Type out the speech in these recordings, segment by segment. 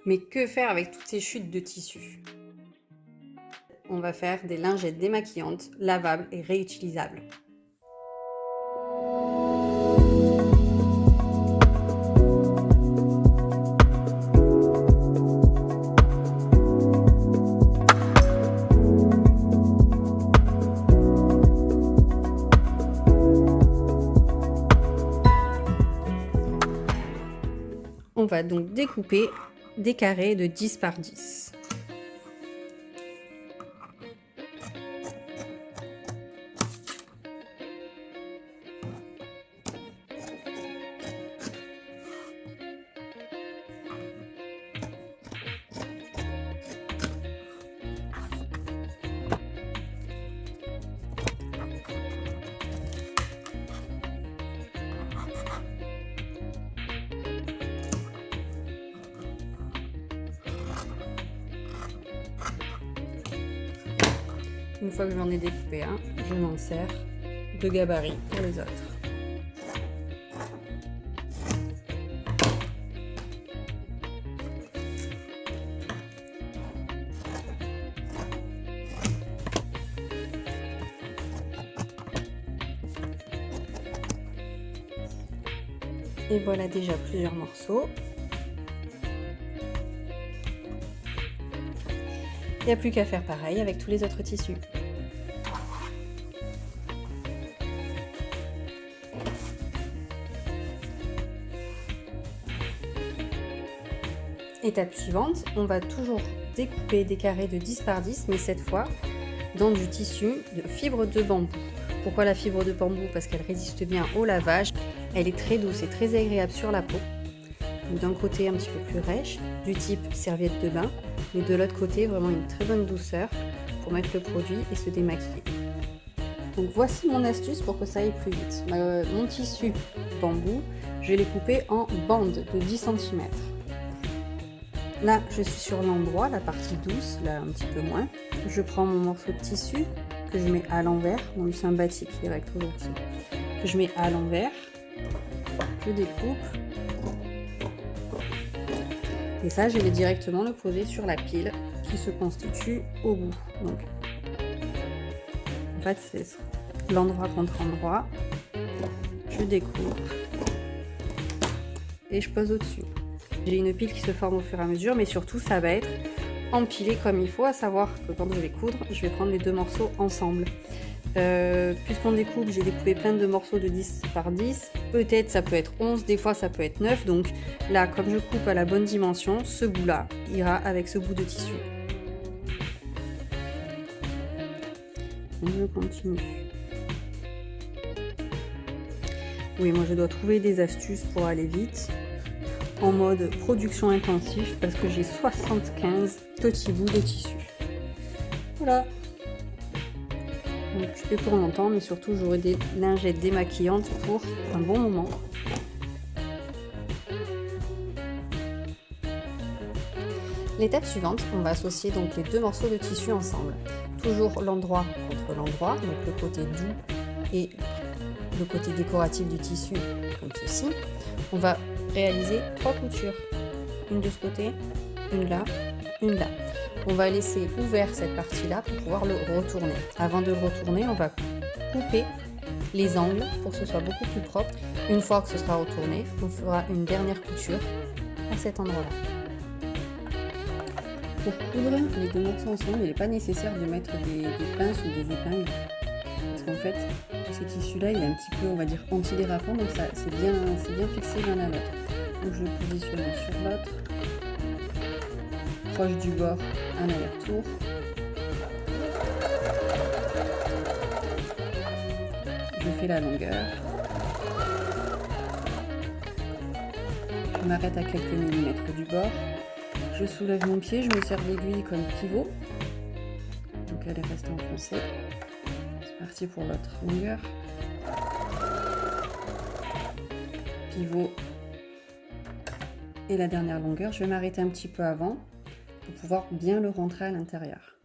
Mais que faire avec toutes ces chutes de tissu? On va faire des lingettes démaquillantes, lavables et réutilisables. On va donc découper des carrés de 10 par 10. Une fois que j'en ai découpé un, je m'en sers de gabarit pour les autres. Et voilà déjà plusieurs morceaux. Il n'y a plus qu'à faire pareil avec tous les autres tissus. Étape suivante, on va toujours découper des carrés de 10 par 10, mais cette fois dans du tissu de fibre de bambou. Pourquoi la fibre de bambou? Parce qu'elle résiste bien au lavage, elle est très douce et très agréable sur la peau. D'un côté un petit peu plus rêche, du type serviette de bain, mais de l'autre côté vraiment une très bonne douceur pour mettre le produit et se démaquiller. Donc voici mon astuce pour que ça aille plus vite. Mon tissu bambou, je vais les couper en bandes de 10 cm. Là, je suis sur l'endroit, la partie douce, là un petit peu moins. Je prends mon morceau de tissu que je mets à l'envers, donc c'est un batik qui est recto verso, que je mets à l'envers, je découpe, et ça, je vais directement le poser sur la pile qui se constitue au bout. Donc, en fait, c'est l'endroit contre endroit, je découpe et je pose au-dessus. J'ai une pile qui se forme au fur et à mesure, mais surtout ça va être empilé comme il faut, à savoir que quand je vais coudre, je vais prendre les deux morceaux ensemble. Puisqu'on découpe, j'ai découpé plein de morceaux de 10 par 10, peut-être ça peut être 11, des fois ça peut être 9, donc là comme je coupe à la bonne dimension, ce bout là ira avec ce bout de tissu. Je continue. Oui, moi je dois trouver des astuces pour aller vite, en mode production intensif, parce que j'ai 75 petits bouts de tissu. Voilà. Donc je fais pour longtemps, mais surtout j'aurai des lingettes démaquillantes pour un bon moment. L'étape suivante, on va associer donc les deux morceaux de tissu ensemble. Toujours l'endroit contre l'endroit, donc le côté doux et le côté décoratif du tissu, comme ceci. On va réaliser 3 coutures, une de ce côté, une là, une là. On va laisser ouvert cette partie-là pour pouvoir le retourner. Avant de le retourner, on va couper les angles pour que ce soit beaucoup plus propre. Une fois que ce sera retourné, on fera une dernière couture à cet endroit-là. Pour coudre les deux morceaux ensemble, il n'est pas nécessaire de mettre des pinces ou des épingles. Parce qu'en fait, ce tissu-là, il est un petit peu, on va dire, anti-dérapant, donc c'est bien fixé l'un à l'autre. Donc je le positionne sur l'autre, proche du bord, un aller-retour. Je fais la longueur. Je m'arrête à quelques millimètres du bord. Je soulève mon pied, je me sers d'aiguille comme pivot. Donc elle est restée enfoncée. C'est parti pour l'autre longueur. Pivot. Et la dernière longueur, je vais m'arrêter un petit peu avant pour pouvoir bien le rentrer à l'intérieur.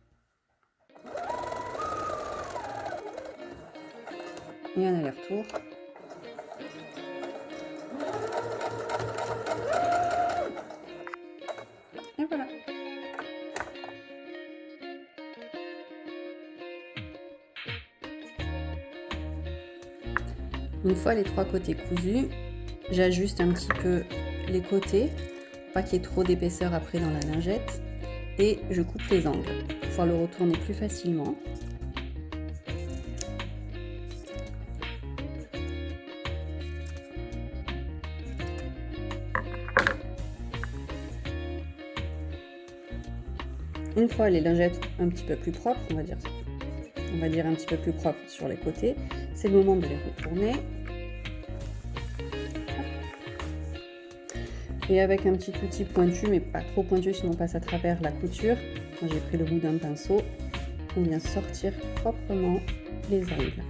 Et un aller-retour. Une fois les 3 côtés cousus, j'ajuste un petit peu les côtés, pour pas qu'il y ait trop d'épaisseur après dans la lingette, et je coupe les angles pour pouvoir le retourner plus facilement. Une fois les lingettes un petit peu plus propres, on va dire un petit peu plus propres sur les côtés, c'est le moment de les retourner. Et avec un petit outil pointu, mais pas trop pointu sinon on passe à travers la couture, moi j'ai pris le bout d'un pinceau, on vient sortir proprement les angles.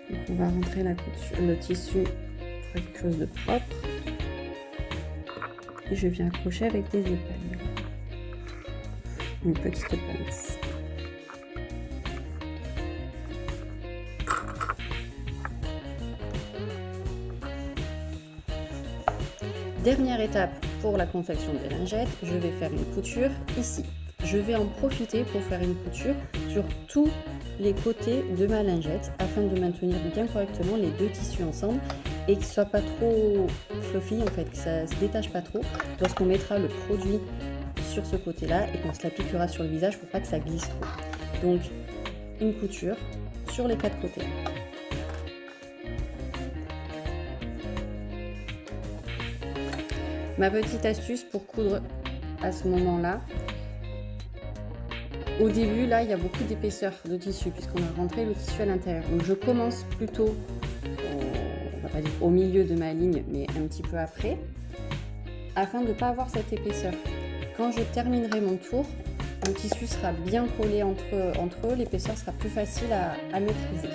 Donc on va rentrer la couture, le tissu pour quelque chose de propre. Et je viens accrocher avec des épingles. Une petite pince. Dernière étape pour la confection des lingettes, je vais faire une couture ici. Je vais en profiter pour faire une couture sur tous les côtés de ma lingette afin de maintenir bien correctement les deux tissus ensemble et qu'ils ne soient pas trop fluffy, en fait, que ça ne se détache pas trop lorsqu'on mettra le produit sur ce côté-là et qu'on se l'appliquera sur le visage pour pas que ça glisse trop. Donc une couture sur les 4 côtés. Ma petite astuce pour coudre à ce moment-là, au début là il y a beaucoup d'épaisseur de tissu puisqu'on a rentré le tissu à l'intérieur. Donc je commence plutôt, on va pas dire au milieu de ma ligne, mais un petit peu après, afin de ne pas avoir cette épaisseur. Quand je terminerai mon tour, le tissu sera bien collé entre eux, l'épaisseur sera plus facile à maîtriser.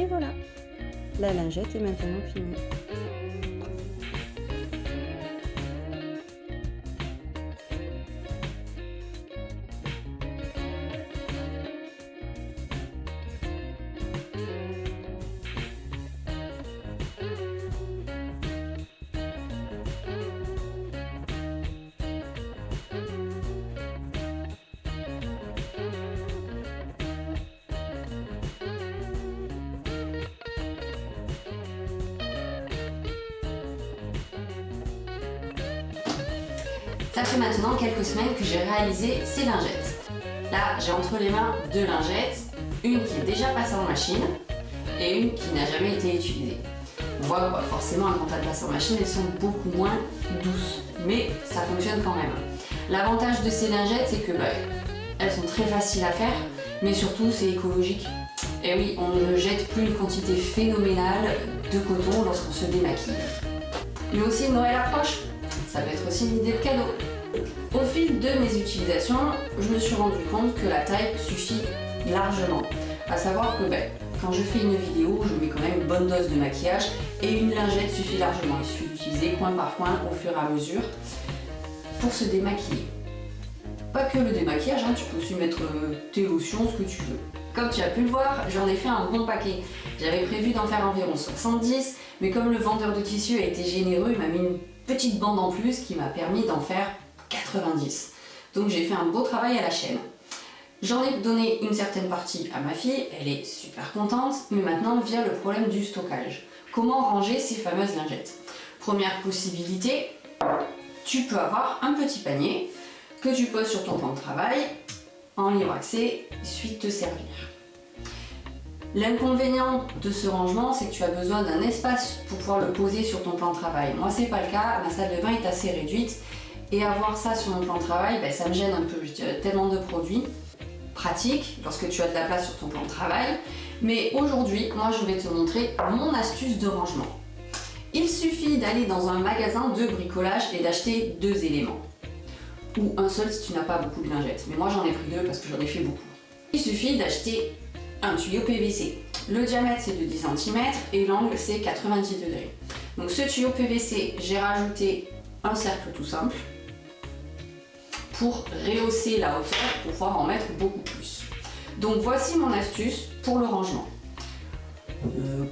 Et voilà, la lingette est maintenant finie. Ça fait maintenant quelques semaines que j'ai réalisé ces lingettes. Là, j'ai entre les mains 2 lingettes, une qui est déjà passée en machine et une qui n'a jamais été utilisée. On voit que forcément, quand elles passent en machine, elles sont beaucoup moins douces, mais ça fonctionne quand même. L'avantage de ces lingettes, c'est que elles sont très faciles à faire, mais surtout c'est écologique. Et oui, on ne jette plus une quantité phénoménale de coton lorsqu'on se démaquille. Mais aussi Noël approche, ça peut être aussi une idée de cadeau. Au fil de mes utilisations, je me suis rendu compte que la taille suffit largement. À savoir que quand je fais une vidéo, je mets quand même une bonne dose de maquillage et une lingette suffit largement. Il suffit d'utiliser coin par coin au fur et à mesure pour se démaquiller. Pas que le démaquillage, tu peux aussi mettre tes lotions, ce que tu veux. Comme tu as pu le voir, j'en ai fait un bon paquet. J'avais prévu d'en faire environ 70, mais comme le vendeur de tissu a été généreux, il m'a mis une petite bande en plus qui m'a permis d'en faire 90. Donc j'ai fait un beau travail à la chaîne. J'en ai donné une certaine partie à ma fille, elle est super contente, mais maintenant vient le problème du stockage. Comment ranger ces fameuses lingettes? Première possibilité, tu peux avoir un petit panier que tu poses sur ton plan de travail, en libre accès, il suffit de te servir. L'inconvénient de ce rangement, c'est que tu as besoin d'un espace pour pouvoir le poser sur ton plan de travail. Moi, c'est pas le cas, ma salle de bain est assez réduite et avoir ça sur mon plan de travail, ça me gêne un peu. J'ai tellement de produits pratiques lorsque tu as de la place sur ton plan de travail. Mais aujourd'hui, moi, je vais te montrer mon astuce de rangement. Il suffit d'aller dans un magasin de bricolage et d'acheter 2 éléments. Ou un seul si tu n'as pas beaucoup de lingettes. Mais moi, j'en ai pris 2 parce que j'en ai fait beaucoup. Il suffit d'acheter un tuyau PVC. Le diamètre c'est de 10 cm et l'angle c'est 90 degrés. Donc ce tuyau PVC, j'ai rajouté un cercle tout simple pour rehausser la hauteur, pour pouvoir en mettre beaucoup plus. Donc voici mon astuce pour le rangement.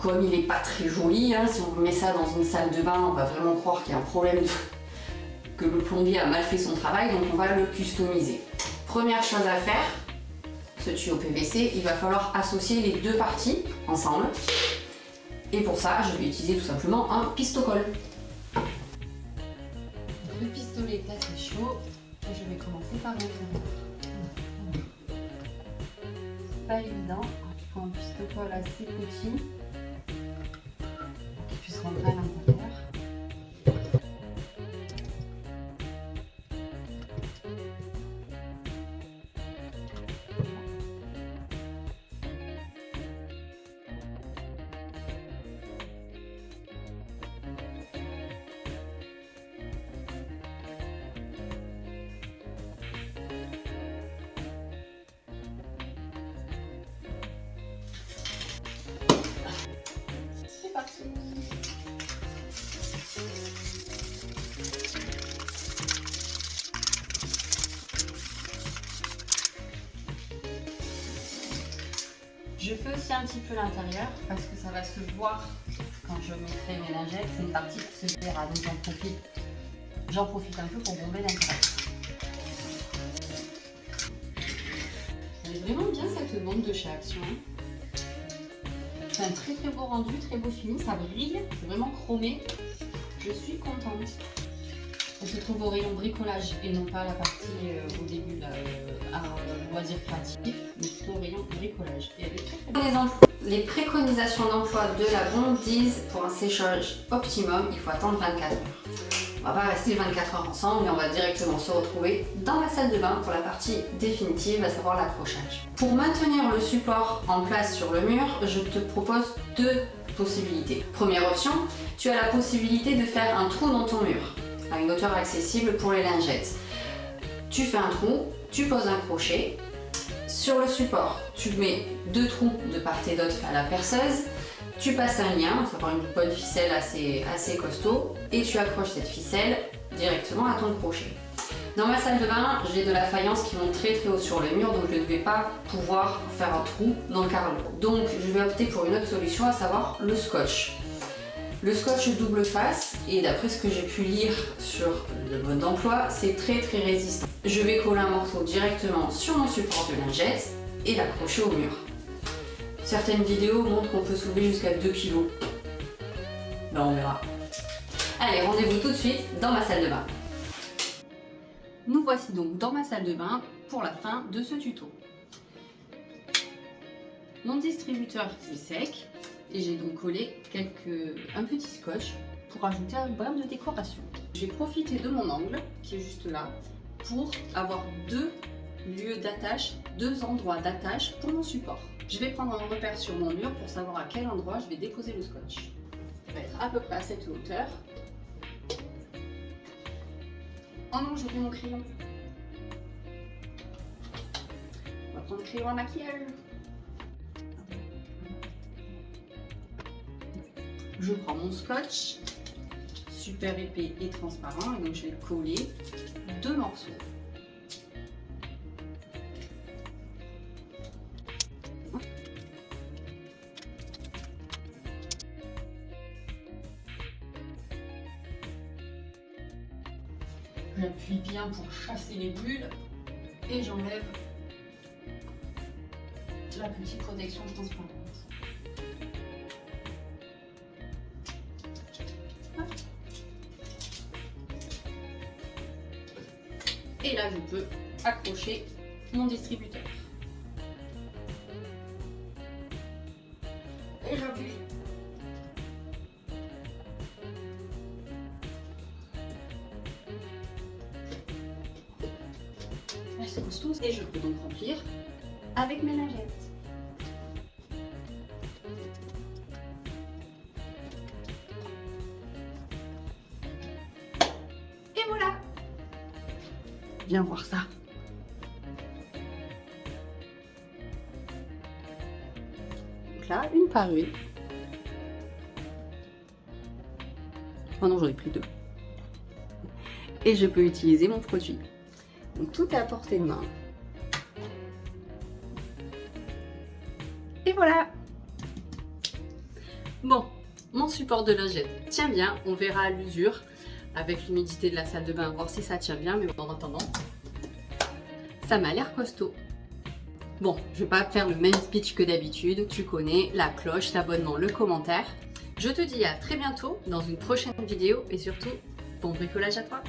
Comme il n'est pas très joli, hein, si on met ça dans une salle de bain, on va vraiment croire qu'il y a un problème, que le plombier a mal fait son travail, donc on va le customiser. Première chose à faire, ce tuyau PVC, il va falloir associer les deux parties ensemble. Et pour ça, je vais utiliser tout simplement un pistocol. Le pistolet est assez chaud et je vais commencer par l'intérieur. C'est pas évident, il faut un pistocol assez petit pour qu'il puisse rentrer à l'intérieur. Je fais aussi un petit peu l'intérieur parce que ça va se voir quand je mettrai mes lingettes. C'est une partie qui se verra, donc j'en profite un peu pour bomber l'intérieur. Elle est vraiment bien cette bande de chez Action. C'est un très très beau rendu, très beau fini, ça brille, c'est vraiment chromé. Je suis contente. Elle se trouve au rayon bricolage et non pas la partie au début à loisir créatif, mais plutôt au rayon bricolage. Et elle est très, très bien. Les préconisations d'emploi de la bombe disent pour un séchage optimum, il faut attendre 24 heures. On va pas rester 24 heures ensemble, mais on va directement se retrouver dans la salle de bain pour la partie définitive, à savoir l'accrochage. Pour maintenir le support en place sur le mur, je te propose deux possibilités. Première option, tu as la possibilité de faire un trou dans ton mur à une hauteur accessible pour les lingettes. Tu fais un trou, tu poses un crochet. Sur le support, tu mets deux trous de part et d'autre à la perceuse. Tu passes un lien, ça prend une bonne ficelle assez costaud, et tu accroches cette ficelle directement à ton crochet. Dans ma salle de bain, j'ai de la faïence qui monte très très haut sur le mur, donc je ne vais pas pouvoir faire un trou dans le carreau. Donc je vais opter pour une autre solution, à savoir le scotch. Le scotch double face, et d'après ce que j'ai pu lire sur le mode d'emploi, c'est très très résistant. Je vais coller un morceau directement sur mon support de lingette et l'accrocher au mur. Certaines vidéos montrent qu'on peut soulever jusqu'à 2 kg. Là on verra. Allez, rendez-vous tout de suite dans ma salle de bain. Nous voici donc dans ma salle de bain pour la fin de ce tuto. Mon distributeur est sec. Et j'ai donc collé un petit scotch pour ajouter un brin de décoration. J'ai profité de mon angle, qui est juste là, pour avoir deux lieux d'attache, deux endroits d'attache pour mon support. Je vais prendre un repère sur mon mur pour savoir à quel endroit je vais déposer le scotch. Il va être à peu près à cette hauteur. Oh non, j'ai oublié mon crayon. On va prendre le crayon à maquillage. Je prends mon scotch, super épais et transparent, et donc je vais coller deux morceaux. J'appuie bien pour chasser les bulles et j'enlève la petite protection transparente. Et là, je peux accrocher mon distributeur. Et j'appuie. C'est costaud. Et je peux donc remplir avec mes lingettes. Et voilà! Viens voir ça. Donc là, une par une. Oh non, j'en ai pris deux. Et je peux utiliser mon produit. Donc tout est à portée de main. Et voilà. Bon, mon support de lingette tient bien, on verra à l'usure avec l'humidité de la salle de bain, voir si ça tient bien, mais en attendant, ça m'a l'air costaud. Bon, je vais pas faire le même speech que d'habitude, tu connais, la cloche, l'abonnement, le commentaire. Je te dis à très bientôt dans une prochaine vidéo et surtout, bon bricolage à toi!